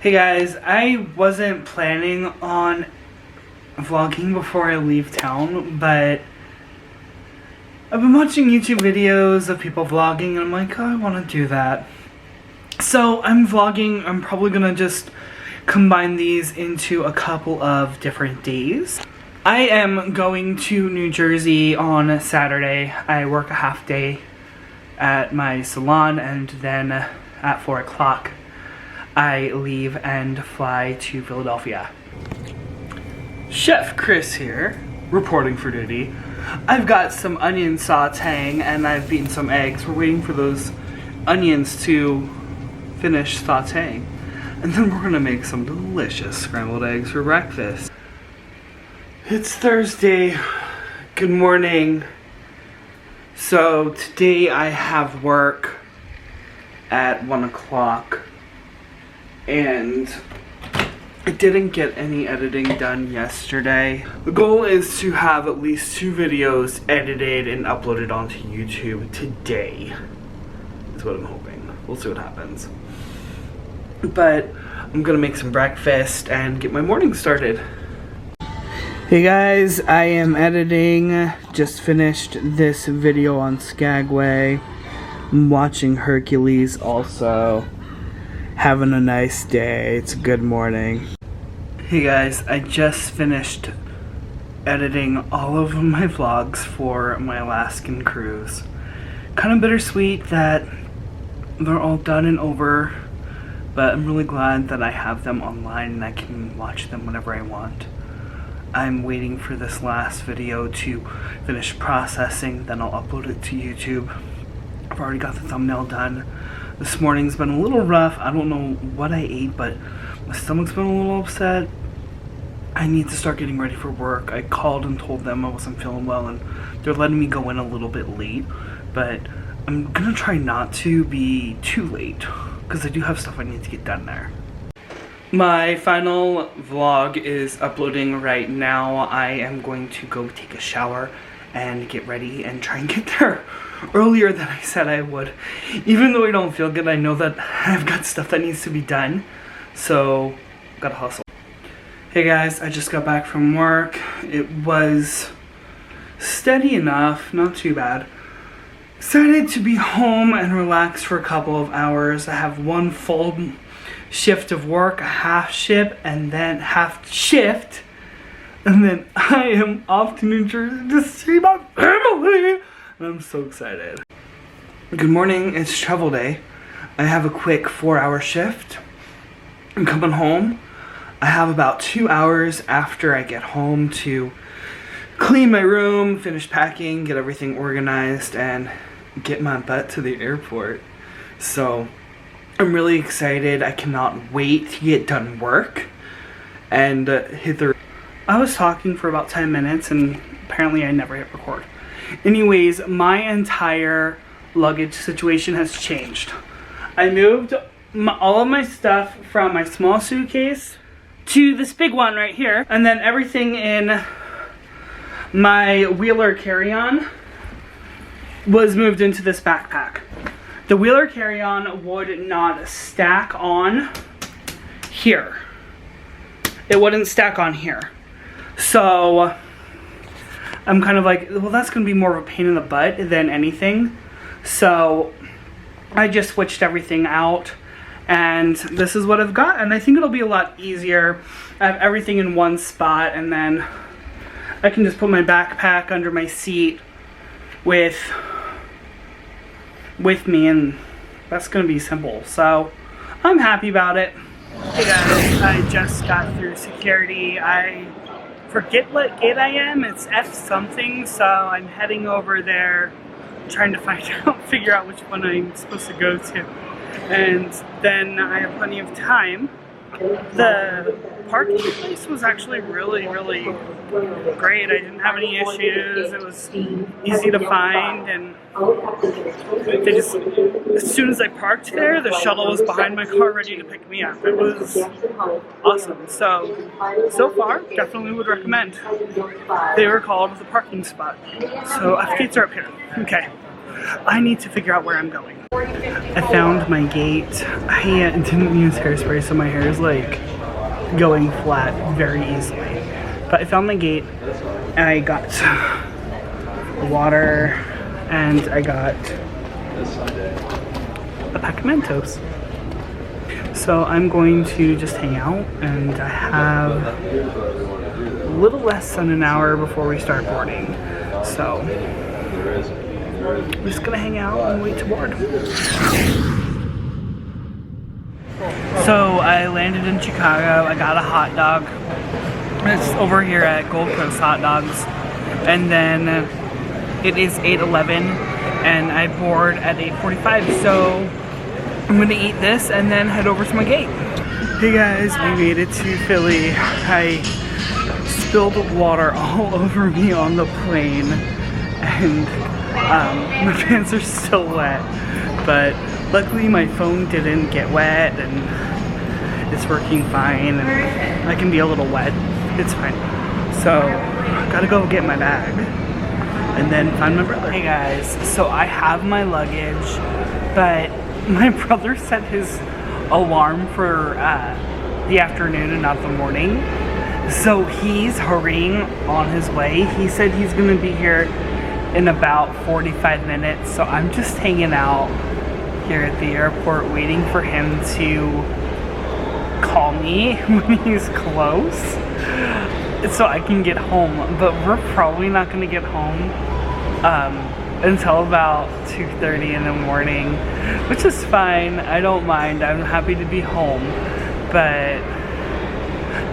Hey guys, I wasn't planning on vlogging before I leave town, but I've been watching YouTube videos of people vlogging and I'm like, oh, I want to do that. So I'm vlogging. I'm probably gonna just combine these into a couple of different days. I am going to New Jersey on Saturday. I work a half day at my salon and then at 4 o'clock I leave and fly to Philadelphia. Chef Chris here, reporting for duty. I've got some onion sauteing and I've beaten some eggs. We're waiting for those onions to finish sauteing. And then we're gonna make some delicious scrambled eggs for breakfast. It's Thursday. Good morning. So today I have work at 1 o'clock. And I didn't get any editing done yesterday. The goal is to have at least 2 videos edited and uploaded onto YouTube today. That's what I'm hoping. We'll see what happens. But I'm gonna make some breakfast and get my morning started. Hey guys, I am editing. Just finished this video on Skagway. I'm watching Hercules also. Having a nice day. It's a good morning. Hey guys, I just finished editing all of my vlogs for my Alaskan cruise. Kind of bittersweet that they're all done and over, but I'm really glad that I have them online and I can watch them whenever I want. I'm waiting for this last video to finish processing, then I'll upload it to YouTube. I've already got the thumbnail done. This morning's been a little rough. I don't know what I ate, but my stomach's been a little upset. I need to start getting ready for work. I called and told them I wasn't feeling well, and they're letting me go in a little bit late. But I'm gonna try not to be too late, because I do have stuff I need to get done there. My final vlog is uploading right now. I am going to go take a shower and get ready and try and get there earlier than I said I would. Even though I don't feel good, I know that I've got stuff that needs to be done, so gotta hustle. Hey guys, I just got back from work. It was steady enough, not too bad. Excited to be home and relax for a couple of hours. I have one full shift of work, a half shift, and then I am off to New Jersey to see my family. I'm so excited. Good morning, it's travel day. I have a quick 4-hour shift. I'm coming home. I have about 2 hours after I get home to clean my room, finish packing, get everything organized, and get my butt to the airport. So I'm really excited. I cannot wait to get done work and hit the... I was talking for about 10 minutes and apparently I never hit record. Anyways, my entire luggage situation has changed. I moved all of my stuff from my small suitcase to this big one right here, and then everything in my Wheeler carry-on was moved into this backpack. The Wheeler carry-on would not stack on here. It wouldn't stack on here. So I'm kind of like, well, that's going to be more of a pain in the butt than anything. So I just switched everything out, and this is what I've got. And I think it'll be a lot easier. I have everything in one spot, and then I can just put my backpack under my seat with me, and that's going to be simple. So I'm happy about it. Hey guys, I just got through security. I forget what gate I am. It's F something, so I'm heading over there, trying to figure out which one I'm supposed to go to. And then I have plenty of time. The parking place was actually really, really great. I didn't have any issues. It was easy to find, and they just, as soon as I parked there, the shuttle was behind my car ready to pick me up. It was awesome. So far, definitely would recommend. They were called the parking spot. So gates are up here. Okay. I need to figure out where I'm going. I found my gate. I didn't use hairspray, so my hair is like going flat very easily. But I found my gate, and I got water, and I got a pack of Mentos. So I'm going to just hang out, and I have a little less than an hour before we start boarding. So I'm just gonna hang out and wait to board. So I landed in Chicago. I got a hot dog. It's over here at Gold Coast Hot Dogs. And then it is 8:11 and I board at 8:45. So I'm gonna eat this and then head over to my gate. Hey guys, we made it to Philly. I spilled water all over me on the plane, and my pants are still wet, but luckily my phone didn't get wet and it's working fine, and I can be a little wet. It's fine. So, gotta go get my bag and then find my brother. Hey guys, so I have my luggage, but my brother set his alarm for the afternoon and not the morning. So he's hurrying on his way. He said he's gonna be here in about 45 minutes. So I'm just hanging out here at the airport waiting for him to call me when he's close so I can get home. But we're probably not gonna get home until about 2:30 in the morning, which is fine. I don't mind. I'm happy to be home, but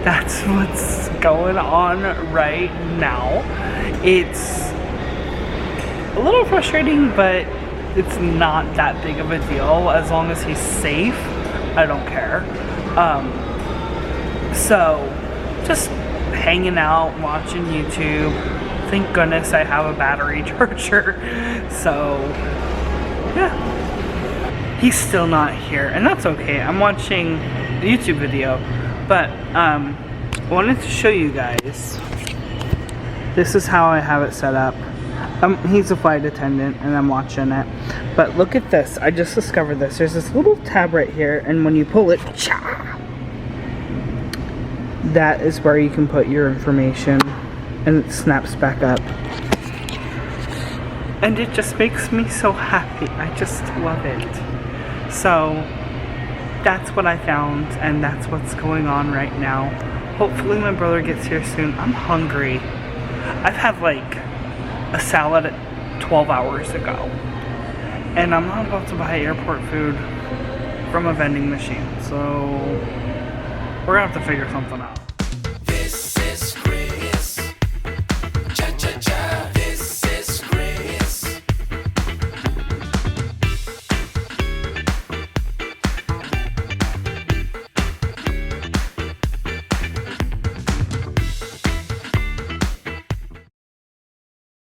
that's what's going on right now. It's a little frustrating, but it's not that big of a deal. As long as he's safe, I don't care. So just hanging out, watching YouTube. Thank goodness I have a battery charger. So yeah, he's still not here, and that's okay. I'm watching a YouTube video, but I wanted to show you guys. This is how I have it set up. He's a flight attendant and I'm watching it. But look at this. I just discovered this. There's this little tab right here, and when you pull it, that is where you can put your information, and it snaps back up. And it just makes me so happy. I just love it. So that's what I found, and that's what's going on right now. Hopefully my brother gets here soon. I'm hungry. I've had like a salad at 12 hours ago, and I'm not about to buy airport food from a vending machine, so we're gonna have to figure something out.